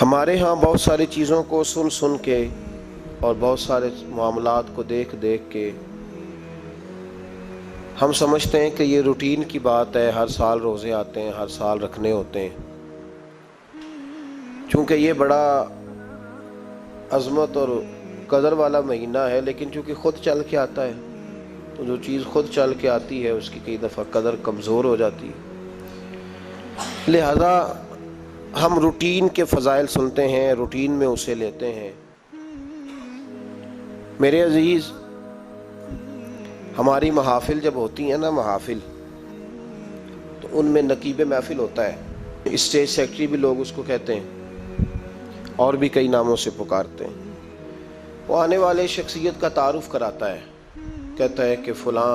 ہمارے ہاں بہت ساری چیزوں کو سن سن کے اور بہت سارے معاملات کو دیکھ دیکھ کے ہم سمجھتے ہیں کہ یہ روٹین کی بات ہے، ہر سال روزے آتے ہیں، ہر سال رکھنے ہوتے ہیں۔ چونکہ یہ بڑا عظمت اور قدر والا مہینہ ہے، لیکن چونکہ خود چل کے آتا ہے تو جو چیز خود چل کے آتی ہے اس کی کئی دفعہ قدر کمزور ہو جاتی ہے۔ لہذا ہم روٹین کے فضائل سنتے ہیں، روٹین میں اسے لیتے ہیں۔ میرے عزیز، ہماری محافل جب ہوتی ہیں نا، محافل، تو ان میں نقیب محفل ہوتا ہے، اسٹیج سیکرٹری بھی لوگ اس کو کہتے ہیں، اور بھی کئی ناموں سے پکارتے ہیں۔ وہ آنے والے شخصیت کا تعارف کراتا ہے، کہتا ہے کہ فلاں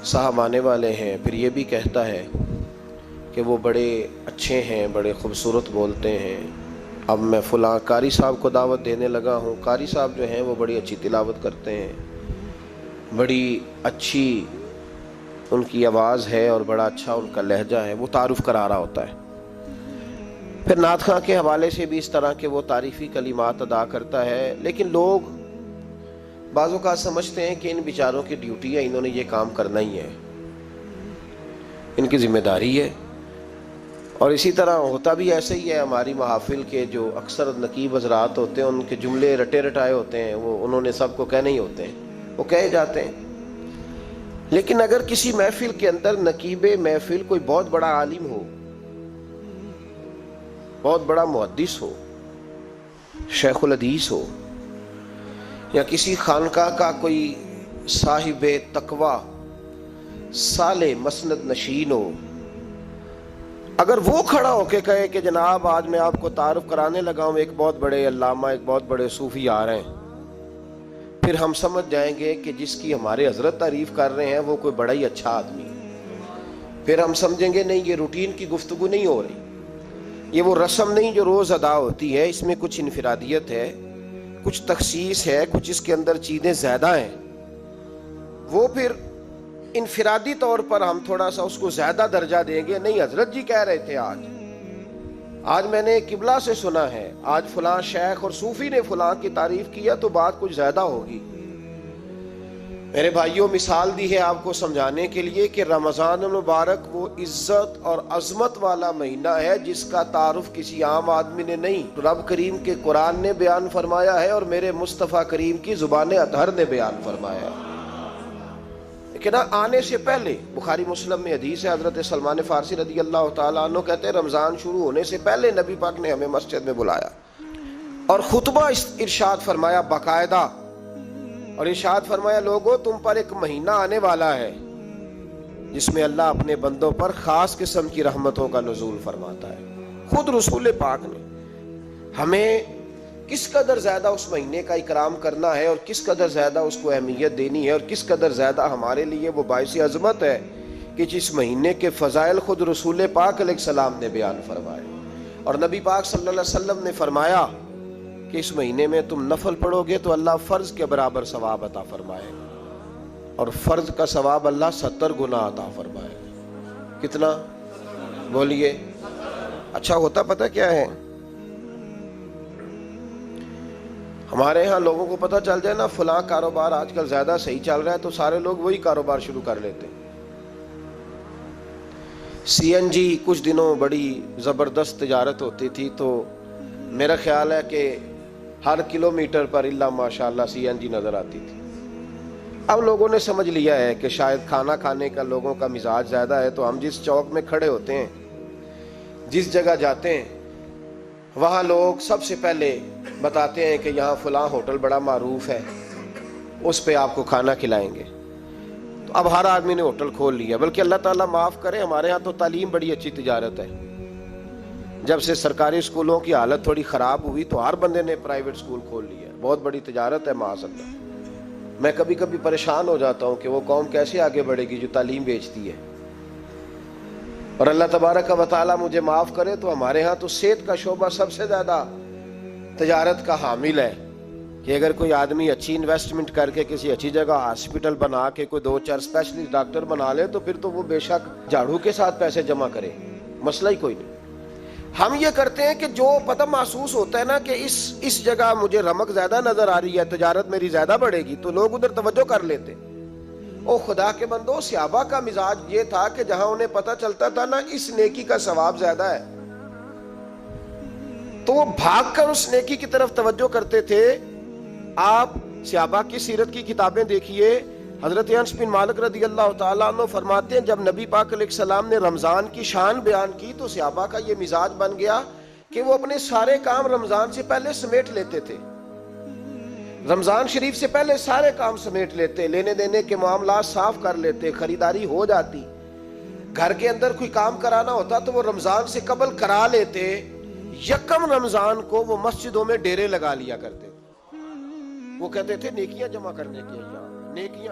صاحب آنے والے ہیں، پھر یہ بھی کہتا ہے کہ وہ بڑے اچھے ہیں، بڑے خوبصورت بولتے ہیں، اب میں فلاں قاری صاحب کو دعوت دینے لگا ہوں۔ قاری صاحب جو ہیں وہ بڑی اچھی تلاوت کرتے ہیں، بڑی اچھی ان کی آواز ہے اور بڑا اچھا ان کا لہجہ ہے، وہ تعارف کرا رہا ہوتا ہے۔ پھر نعت خواں کے حوالے سے بھی اس طرح کے وہ تعریفی کلمات ادا کرتا ہے، لیکن لوگ بعض اوقات سمجھتے ہیں کہ ان بیچاروں کی ڈیوٹی ہے، انہوں نے یہ کام کرنا ہی ہے، ان کی ذمہ داری ہے۔ اور اسی طرح ہوتا بھی ایسے ہی ہے۔ ہماری محافل کے جو اکثر نقیب حضرات ہوتے ہیں، ان کے جملے رٹے رٹائے ہوتے ہیں، وہ انہوں نے سب کو کہنے ہی ہوتے ہیں، وہ کہے جاتے ہیں۔ لیکن اگر کسی محفل کے اندر نقیب محفل کوئی بہت بڑا عالم ہو، بہت بڑا محدث ہو، شیخ الحدیث ہو، یا کسی خانقاہ کا کوئی صاحب تقوی صالح مسند نشین ہو، اگر وہ کھڑا ہو کے کہے کہ جناب آج میں آپ کو تعارف کرانے لگا ہوں، ایک بہت بڑے علامہ، ایک بہت بڑے صوفی آ رہے ہیں، پھر ہم سمجھ جائیں گے کہ جس کی ہمارے حضرت تعریف کر رہے ہیں وہ کوئی بڑا ہی اچھا آدمی ہے۔ پھر ہم سمجھیں گے نہیں، یہ روٹین کی گفتگو نہیں ہو رہی، یہ وہ رسم نہیں جو روز ادا ہوتی ہے، اس میں کچھ انفرادیت ہے، کچھ تخصیص ہے، کچھ اس کے اندر چیزیں زیادہ ہیں۔ وہ پھر انفرادی طور پر ہم تھوڑا سا اس کو زیادہ درجہ دیں گے۔ نہیں، حضرت جی کہہ رہے تھے آج میں نے قبلہ سے سنا ہے، آج فلاں شیخ اور صوفی نے فلاں کی تعریف کیا، تو بات کچھ زیادہ ہوگی۔ میرے بھائیوں، مثال دی ہے آپ کو سمجھانے کے لیے کہ رمضان المبارک وہ عزت اور عظمت والا مہینہ ہے جس کا تعارف کسی عام آدمی نے نہیں، رب کریم کے قرآن نے بیان فرمایا ہے اور میرے مصطفیٰ کریم کی زبان اطہر نے بیان فرمایا ہے۔ لیکن آنے سے پہلے بخاری مسلم میں حدیث ہے، حضرت سلمان فارسی رضی اللہ تعالیٰ عنہ کہتے ہیں رمضان شروع ہونے سے پہلے نبی پاک نے ہمیں مسجد میں بلایا اور خطبہ ارشاد فرمایا باقاعدہ، اور ارشاد فرمایا لوگو تم پر ایک مہینہ آنے والا ہے جس میں اللہ اپنے بندوں پر خاص قسم کی رحمتوں کا نزول فرماتا ہے۔ خود رسول پاک نے ہمیں کس قدر زیادہ اس مہینے کا اکرام کرنا ہے اور کس قدر زیادہ اس کو اہمیت دینی ہے، اور کس قدر زیادہ ہمارے لیے وہ باعث عظمت ہے کہ جس مہینے کے فضائل خود رسول پاک علیہ السلام نے بیان فرمائے۔ اور نبی پاک صلی اللہ علیہ وسلم نے فرمایا کہ اس مہینے میں تم نفل پڑھو گے تو اللہ فرض کے برابر ثواب عطا فرمائے، اور فرض کا ثواب اللہ 70 گنا عطا فرمائے۔ کتنا؟ بولیے۔ اچھا ہوتا پتہ کیا ہے؟ ہمارے ہاں لوگوں کو پتہ چل جائے نا فلاں کاروبار آج کل زیادہ صحیح چل رہا ہے، تو سارے لوگ وہی کاروبار شروع کر لیتے ہیں۔ سی این جی کچھ دنوں بڑی زبردست تجارت ہوتی تھی، تو میرا خیال ہے کہ ہر کلومیٹر پر الا ماشاءاللہ سی این جی نظر آتی تھی۔ اب لوگوں نے سمجھ لیا ہے کہ شاید کھانا کھانے کا لوگوں کا مزاج زیادہ ہے، تو ہم جس چوک میں کھڑے ہوتے ہیں، جس جگہ جاتے ہیں، وہاں لوگ سب سے پہلے بتاتے ہیں کہ یہاں فلاں ہوٹل بڑا معروف ہے، اس پہ آپ کو کھانا کھلائیں گے۔ تو اب ہر آدمی نے ہوٹل کھول لیا، بلکہ اللہ تعالیٰ معاف کرے، ہمارے ہاں تو تعلیم بڑی اچھی تجارت ہے۔ جب سے سرکاری اسکولوں کی حالت تھوڑی خراب ہوئی تو ہر بندے نے پرائیویٹ اسکول کھول لیا، بہت بڑی تجارت ہے معاذ اللہ۔ میں کبھی کبھی پریشان ہو جاتا ہوں کہ وہ قوم کیسے آگے بڑھے گی جو تعلیم بیچتی ہے۔ اور اللہ تبارک و تعالیٰ مجھے معاف کرے تو ہمارے ہاں تو صحت کا شعبہ سب سے زیادہ تجارت کا حامل ہے، کہ اگر کوئی آدمی اچھی انویسٹمنٹ کر کے کسی اچھی جگہ ہاسپٹل بنا کے کوئی 2-4 اسپیشلسٹ ڈاکٹر بنا لے تو پھر تو وہ بے شک جھاڑو کے ساتھ پیسے جمع کرے، مسئلہ ہی کوئی نہیں۔ ہم یہ کرتے ہیں کہ جو پتہ محسوس ہوتا ہے نا کہ اس جگہ مجھے رمق زیادہ نظر آ رہی ہے، تجارت میری زیادہ بڑھے گی، تو لوگ ادھر توجہ کر لیتے. او خدا کے بندو، صحابہ کا مزاج یہ تھا کہ جہاں انہیں پتہ چلتا تھا نا اس نیکی کا ثواب زیادہ ہے تو وہ بھاگ کر اس نیکی کی طرف توجہ کرتے تھے. آپ صحابہ کی سیرت کی کتابیں دیکھیے. حضرت انس بن مالک رضی اللہ تعالیٰ عنہ فرماتے ہیں جب نبی پاک علیہ السلام نے رمضان کی شان بیان کی تو صحابہ کا یہ مزاج بن گیا کہ وہ اپنے سارے کام رمضان سے پہلے سمیٹ لیتے تھے. رمضان شریف سے پہلے سارے کام سمیٹ لیتے، لینے دینے کے معاملات صاف کر لیتے، خریداری ہو جاتی. گھر کے اندر کوئی کام کرانا ہوتا تو وہ رمضان سے قبل کرا لیتے. یکم رمضان کو وہ مسجدوں میں ڈیرے لگا لیا کرتے. وہ کہتے تھے نیکیاں جمع کرنے کے، یہاں نیکیاں